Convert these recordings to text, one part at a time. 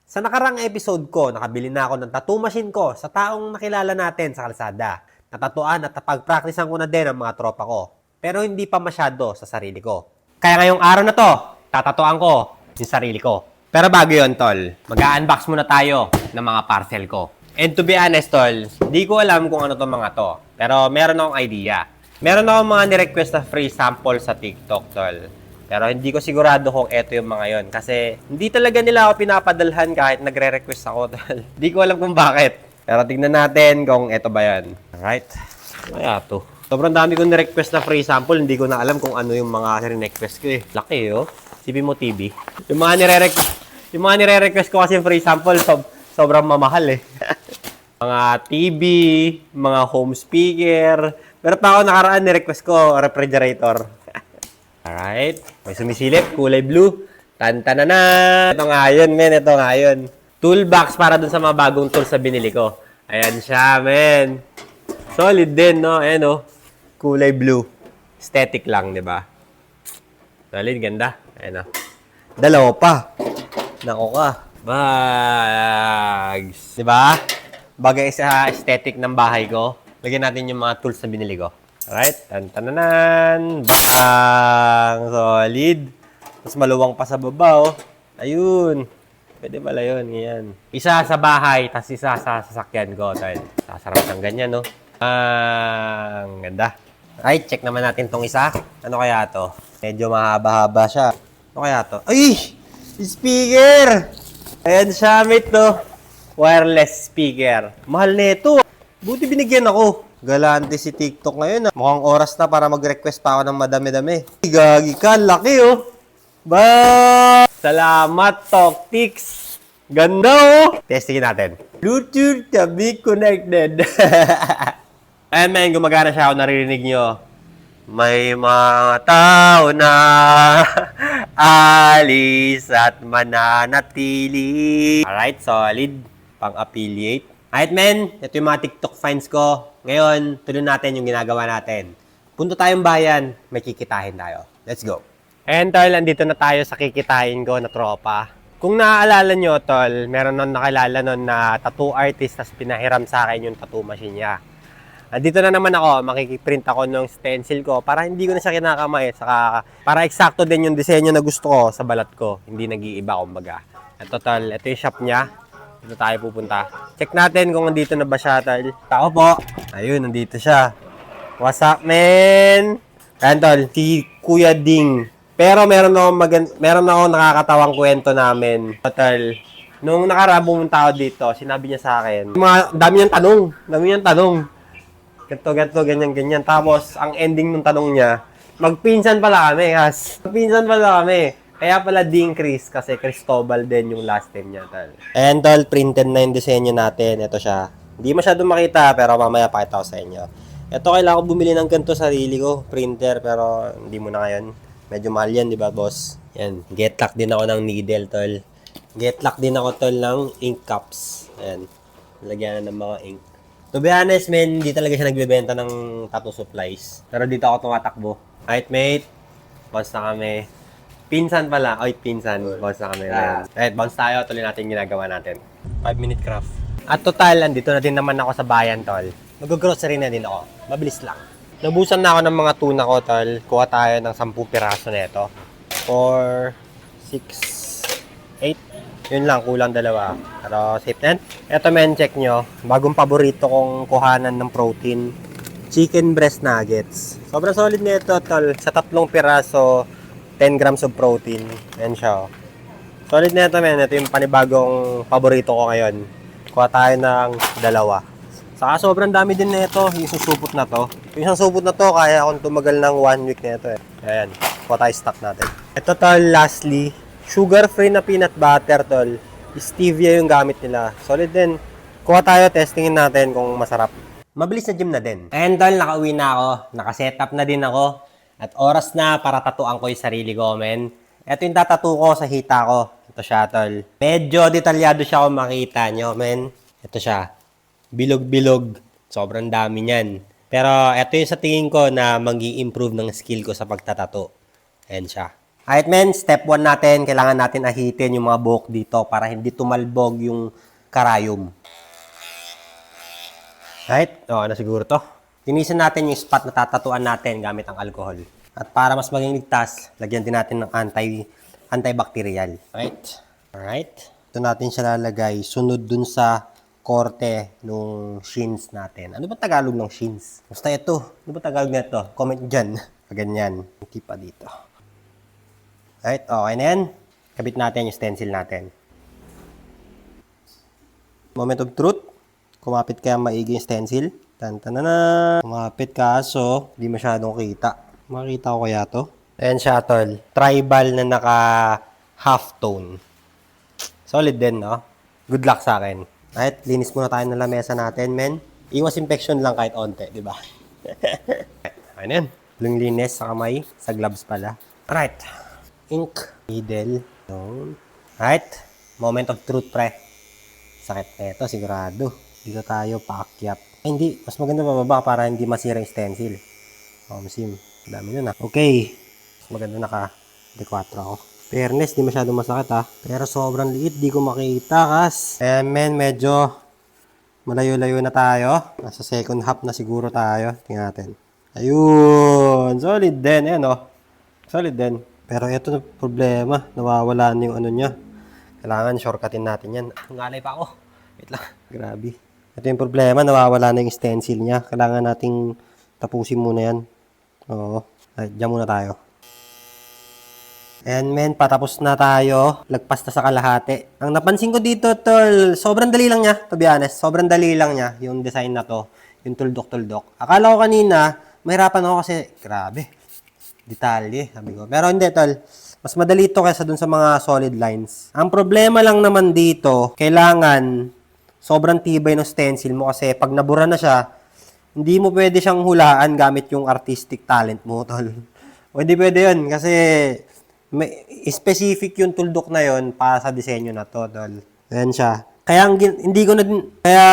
Sa nakarang episode ko, nakabili na ako ng tattoo machine ko sa taong nakilala natin sa kalsada. Natatuan at napag-practicean ko na din ang mga tropa ko. Pero hindi pa masyado sa sarili ko. Kaya ngayong araw na to, tatatuan ko yung sarili ko. Pero bago yun, tol, mag-unbox muna tayo ng mga parcel ko. And to be honest, tol, di ko alam kung ano to mga to. Pero meron akong idea. Meron akong mga nirequest na free sample sa TikTok, tol. Pero hindi ko sigurado kung eto yung mga yon. Kasi hindi talaga nila ako pinapadalhan kahit nagre-request ako, tol. Hindi ko alam kung bakit. Pero tignan natin kung eto ba yan. Alright. Kaya to. Sobrang dami kong nirequest na free sample. Hindi ko na alam kung ano yung mga request ko eh. Laki oh. CP mo TV. Yung mga nire-request ko kasi free sample, sobrang mamahal eh. Mga TV, mga home speaker. Pero pa ako nakaraan, ni-request ko refrigerator. Alright. May sumisilip, kulay blue. Tantanana. Ito nga yun, men. Ito nga yun. Toolbox para dun sa mga bagong tools na binili ko. Ayan siya, men. Solid din, no? Ayan, oh. Kulay blue. Aesthetic lang, di ba? Solid, ganda. Ayan, oh. Dalawa pa. Nako ka. Bags. Di ba? Bagay sa aesthetic ng bahay ko. Lagyan natin yung mga tools na binili ko. Alright? Tantananan. Bang! Solid. Tapos maluwang pa sa baba, oh. Ayun. Pwede pala yun. Ganyan. Isa sa bahay, tapos isa sa sasakyan ko. Sasarap ng ganyan, no? Ang ganda. Alright, check naman natin tong isa. Ano kaya to? Medyo mahaba-haba siya. Ano kaya to? Ay! Speaker! Ayan siya, mate, to. Wireless speaker. Mahal nito. Buti binigyan ako. Galante si TikTok ngayon. Mukhang oras na para mag-request pa ako ng madami-dami. Gagi ka, laki oh. Ba! Salamat, Toktiks. Ganda oh. Testingin natin. Bluetooth to be connected. Ayan man, gumagana siya ako, naririnig nyo. May mga tao na alis at mananatili. Alright, solid. Pang-affiliate. Alright, men. Ito yung mga TikTok finds ko. Ngayon, tuloy natin yung ginagawa natin. Punta tayong bayan, may kikitahin tayo. Let's go. And tol, andito na tayo sa kikitahin ko na tropa. Kung naaalala nyo, tol, meron nung nakilala nun na tattoo artist tas pinahiram sa akin yung tattoo machine niya. Andito na naman ako, makikiprint ako ng stencil ko para hindi ko na siya kinakamay. Saka, para eksakto din yung disenyo na gusto ko sa balat ko. Hindi nag-iiba, kumbaga. Ito, tol, ito yung shop niya. Dito tayo pupunta. Check natin kung nandito na ba siya, tol. Tao po. Ayun, nandito siya. What's up, man? Ayan, tol. Si Kuya Ding. Pero meron akong nakakatawang kwento namin. Tol, nung nakaraan pumunta ako dito, sinabi niya sa akin, dami niyang tanong. Ganto, ganyan. Tapos, ang ending ng tanong niya, magpinsan pala kami. Kaya pala Ding Chris, kasi Cristobal din yung last name niya, tol. And tol, printed na yung disenyo natin. Ito siya. Hindi masyadong makita, pero mamaya pakita ko sa inyo. Ito, kailangan ko bumili ng ganito sarili ko. Printer, pero hindi mo na ngayon. Medyo mahal yan, di ba, boss? Yan. Get lock din ako ng needle, tol. Get lock din ako, tol, ng ink caps. Ayan. Lagyan na ng mga ink. To be honest, man, hindi talaga siya nagbebenta ng tattoo supplies. Pero dito ako tumatakbo. Alright, mate. Bounce na kami. Pinsan pala. Oy, pinsan. Bounce na kami. Alright, bounce tayo. Tuloy natin yung ginagawa natin. 5-minute craft. At total, andito na din naman ako sa bayan, tol. Mag-grocery na din ako. Mabilis lang. Nabusan na ako ng mga tuna ko, tol. Kuha tayo ng 10 piraso na ito. 4, 6, 8. Yun lang, kulang dalawa. Pero safe na. Ito, men, check nyo. Bagong paborito kong kuhanan ng protein. Chicken breast nuggets. Sobrang solid na ito, tol. Sa 3 piraso, 10 grams of protein. Yan siya, oh. Solid na ito, men. Ito yung panibagong paborito ko ngayon. Kuha tayo ng 2. Saka sobrang dami din na ito. Yung susupot na to. Yung isang supot na to, kaya akong tumagal ng 1 week na ito, eh. Ayan. Kuha tayo stock natin. Ito, tol, lastly. Sugar-free na peanut butter, tol. Stevia yung gamit nila. Solid din. Kuha tayo, testingin natin kung masarap. Mabilis na gym na din. And tol, nakauwi na ako. Nakasetup na din ako. At oras na para tatuan ko yung sarili ko, men. Ito yung tatattoo ko sa hita ko. Ito siya, tol. Medyo detalyado siya kung makita nyo, men. Ito siya. Bilog-bilog. Sobrang dami niyan. Pero ito yung sa tingin ko na mag-i-improve ng skill ko sa pagtatato. Ayan siya. Alright men, step 1 natin, kailangan natin ahitin yung mga buhok dito para hindi tumalbog yung karayom. Alright, na siguro to. Linisan natin yung spot na tatatuan natin gamit ang alcohol. At para mas maging ligtas, lagyan din natin ng antibacterial. Alright. Ito natin siya lalagay sunod dun sa korte nung shins natin. Ano ba Tagalog ng shins? Basta ito. Ano ba Tagalog na ito? Comment dyan. Ganyan. Hindi pa dito. Alright, okay na yan. Kabit natin yung stencil natin. Moment of truth. Kumapit kaya maigi yung stencil. Tantanana. Kumapit kaso, di masyadong kita. Makita ko kaya to? Ayan siya, tol. Tribal na naka half tone. Solid din, no? Good luck sa akin. Alright, linis muna tayo ng lamesa natin, men. Iwas infection lang kahit onte, di ba? Ayun yan. Yung linis sa kamay, sa gloves pala. Alright. Ink, needle, stone. Alright. Moment of truth, pre. Sakit na ito, sigurado. Dito tayo paakyat. Ay, hindi. Mas maganda bababa para hindi masira yung stencil. Sim. Dami nun, Okay. Mas maganda naka-D4 ako. Fairness, di masyadong masakit, Pero sobrang liit, di ko makita, kas. Men, medyo malayo-layo na tayo. Nasa second half na siguro tayo. Tingnan natin. Ayun. Solid din. Ayan, Solid din. Pero ito na problema. Nawawala na yung ano niya. Kailangan shortcutin natin yan. Ngalay pa ako. Wait lang. Grabe. Ito yung problema. Nawawala na yung stencil niya. Kailangan nating tapusin muna yan. Oo. Ay, dyan muna tayo. And men, patapos na tayo. Lagpas na sa kalahati. Ang napansin ko dito, tol, sobrang dali lang niya, to be honest. Sobrang dali lang niya, yung design na to. Yung tuldok-tuldok. Akala ko kanina, mahirapan ako kasi, grabe. Detalye, sabi ko. Pero hindi, tol. Mas madali ito kaysa dun sa mga solid lines. Ang problema lang naman dito, kailangan sobrang tibay ng stencil mo kasi pag nabura na siya, hindi mo pwede siyang hulaan gamit yung artistic talent mo, tol. O hindi pwede yun kasi may specific yung tuldok na yon para sa disenyo na to, tol. Ayan siya. Kaya hindi ko na kaya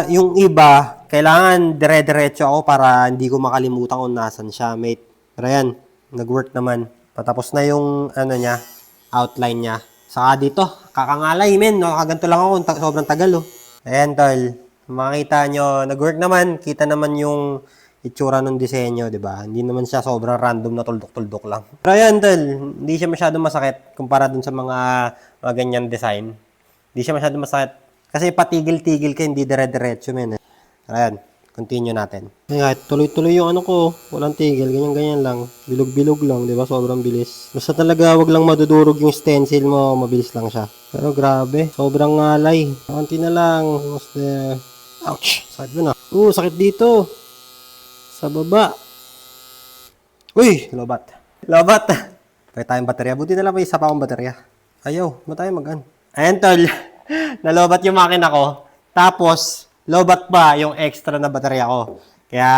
yung iba kailangan dire-diretso ako para hindi ko makalimutan kung nasan siya, mate. Pero ayan, nag-work naman. Patapos na yung ano niya, outline niya. Saka dito, kakangalay, men. Nakaganto lang ako, sobrang tagal, Ayan, tol. Makita nyo, nag-work naman. Kita naman yung itsura ng disenyo, di ba? Hindi naman siya sobrang random na tuldok-tuldok lang. Pero ayan, tol, hindi siya masyadong masakit kumpara dun sa mga ganyan design. Hindi siya masyadong masakit. Kasi patigil-tigil ka, hindi dire-diretso, men. Ayan, continue natin. Ayan, tuloy-tuloy yung ano ko. Walang tigil, ganyan-ganyan lang. Bilog-bilog lang, di ba? Sobrang bilis. Basta talaga, wag lang madudurog yung stencil mo, mabilis lang siya. Pero grabe, sobrang ngalay. Konti na lang. Almost there. Ouch! Sakit mo na. Sakit dito. Sa baba. Uy! Lobat. Lobat! Pwede tayong baterya. Buti na lang may isa pa akong baterya. Ayaw. Ba tayo mag-an? Ayan, tol. Nalobat yung makina ko. Tapos, lobat pa yung extra na baterya ko. Kaya,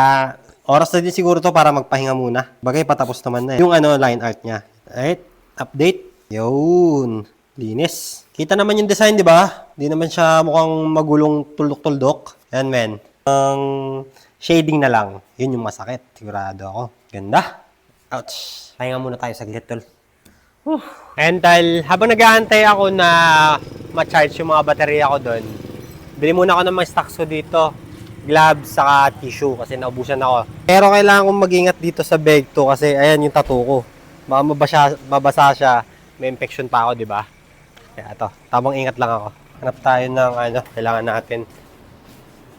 oras na din siguro to para magpahinga muna. Bagay, patapos naman na. Yung line art niya. Alright. Update. Yun. Linis. Kita naman yung design, di ba? Di naman siya mukhang magulong tuldok-tuldok. Ayan, men. Ang shading na lang. Yun yung masakit. Sigurado ako. Ganda. Ouch. Pahinga muna tayo saglit, tol. And tol, habang nag-aantay ako na ma-charge yung mga baterya ko doon, bili muna ako ng mga stocks ko dito. Gloves, saka tissue kasi naubusan ako. Pero kailangan kong mag-ingat dito sa bag to kasi ayan yung tattoo ko. Baka mabasa siya. May infection pa ako, di ba? Kaya ito, tamang ingat lang ako. Hanap tayo ng kailangan natin.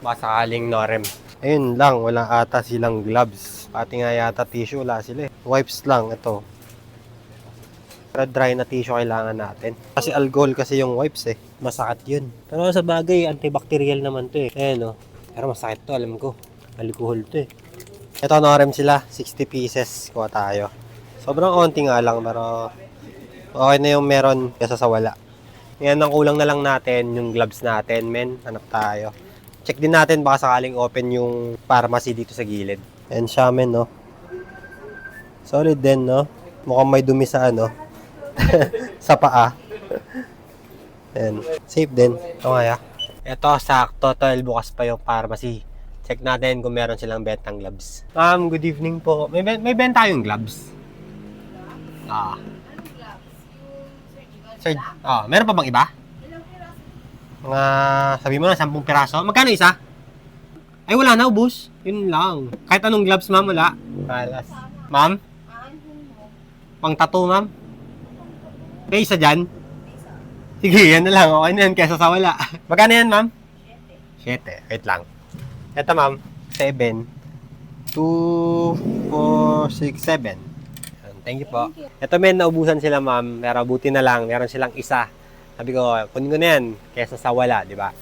Baka sakaling norem. Ayun lang, wala ata silang gloves. Pati nga yata tissue, wala sila Wipes lang, ito. Pero dry na tissue kailangan natin. Kasi alcohol kasi yung wipes Masakit yun. Pero sa bagay, antibacterial naman to Ayan Pero masakit to, alam ko. Alcohol to Ito norem sila, 60 pieces. Kuha tayo. Sobrang onti nga lang, pero okay na yung meron kesa sa wala. Yan ang kulang na lang natin, yung gloves natin, men. Hanap tayo. Check din natin baka sakaling open yung pharmacy dito sa gilid. Ayan siya, men, Solid din, Mukhang may dumi sa sa paa. Ayan. Safe din. Ito nga, Ito, sakto, tol. Bukas pa yung pharmacy. Check natin kung meron silang bentang gloves. Good evening po. May benta yung gloves? Sir, meron pa bang iba? Mga, sabi mo na, 10 piraso. Magkano isa? Ay, wala na, ubus. Yun lang. Kahit anong gloves, ma'am, wala. Kalas. Ma'am? Pang tattoo, ma'am? May isa dyan? Sige, yan na lang. Okay na yan, kesa sa wala. Magkano yan, ma'am? 7. Wait lang. Ito, ma'am. 7. 2, 4, 6, 7. Thank you po. Ito, men, naubusan sila, ma'am. Pero buti na lang, meron silang isa. Sabi ko, kunin ko na yan, kesa sa wala, di ba?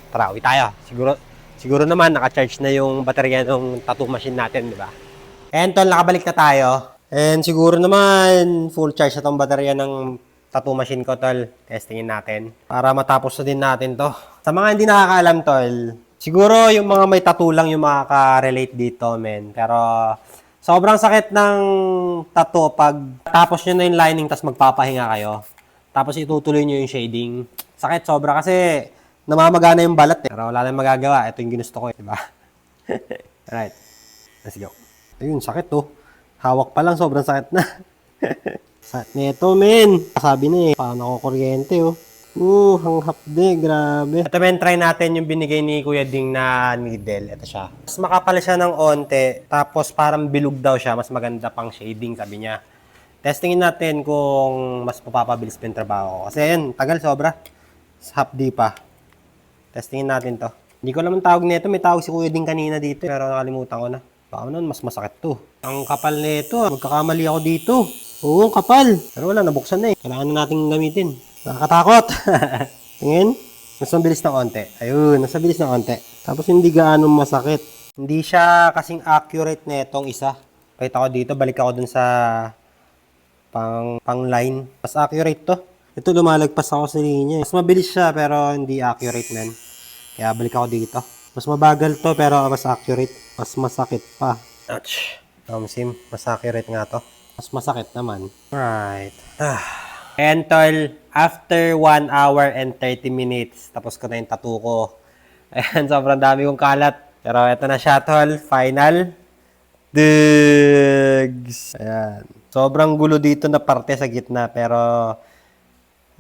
Tara, uwi tayo. Siguro naman, naka-charge na yung baterya ng tattoo machine natin, di ba? And tol, nakabalik na tayo. And siguro naman, full charge na tong baterya ng tattoo machine ko, tol. Testingin natin. Para matapos na din natin to. Sa mga hindi nakakaalam, tol, siguro yung mga may tattoo lang yung makaka-relate dito, men. Pero sobrang sakit ng tattoo pag tapos nyo na yung lining tapos magpapahinga kayo. Tapos itutuloy nyo yung shading. Sakit sobra kasi namamagana yung balat eh. Pero wala nang magagawa. Ito yung ginusto ko eh, diba? Alright. Let's go. Ayun, sakit to. Hawak pa lang, sobrang sakit na. Sakit nito, men. Sabi na eh, paano ako kuryente oh. Ang hapde, grabe. Ito men, try natin yung binigay ni Kuya Ding na needle. Ito siya. Mas makapal siya ng onte, tapos parang bilog daw siya. Mas maganda pang shading, sabi niya. Testingin natin kung mas mapapabilis pa yung trabaho ko. Kasi yan, tagal sobra. Hapdi pa. Testingin natin to. Hindi ko naman tawag nito. May tawag si Kuya Ding kanina dito. Pero nakalimutan ko na. Baka nun, mas masakit to. Ang kapal nito. Magkakamali ako dito. Oo, kapal. Pero wala, nabuksan na eh. Kailangan na natin gamitin. Nakakatakot. Tingin. Mas mabilis na konti. Ayun, mas mabilis na konti. Tapos hindi gaano masakit. Hindi siya kasing accurate na itong isa. Pakita ko dito. Balik ako dun sa pang line. Mas accurate to. Ito lumalagpas ako sa linya. Mas mabilis siya pero hindi accurate man. Kaya balik ako dito. Mas mabagal to pero mas accurate. Mas masakit pa. Ouch. Sim, mas accurate nga to. Mas masakit naman. Right. And tol, after 1 hour and 30 minutes, tapos ko na yung tattoo ko. Ayan, sobrang dami kong kalat. Pero eto na siya tol, final. Digs! Ayan. Sobrang gulo dito na parte sa gitna, pero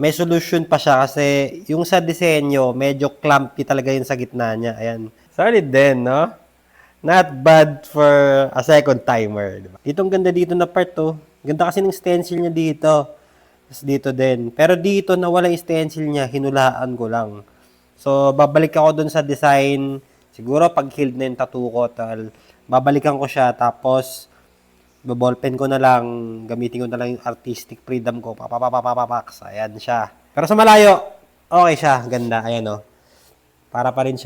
may solution pa siya kasi yung sa disenyo, medyo clumpy talaga yun sa gitna niya. Ayan. Solid din, no? Not bad for a second timer. Diba? Dito ang ganda dito na part to. Ganda kasi ng stencil niya dito. Tapos dito din. Pero dito na walang stencil niya, hinulaan ko lang. So, babalik ako dun sa design. Siguro pag healed na yung tattoo ko, babalikan ko siya. Tapos, ballpen ko na lang, gamitin ko na lang yung artistic freedom ko. Papapapapapaks. Ayan siya. Pero sa malayo, okay siya. Ganda. Ayan o. Para pa rin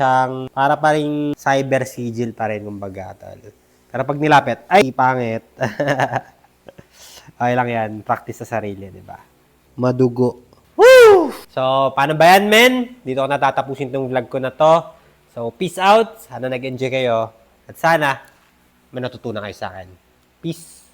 cyber sigil pa rin, kumbaga. Pero pag nilapit, ay, pangit. Okay lang yan. Practice sa sarili, di ba? Madugo. Woo! So, paano ba yan, men? Dito ko natatapusin tong vlog ko na to. So, peace out. Sana nag-enjoy kayo. At sana, may natutunan kayo sa akin. Peace.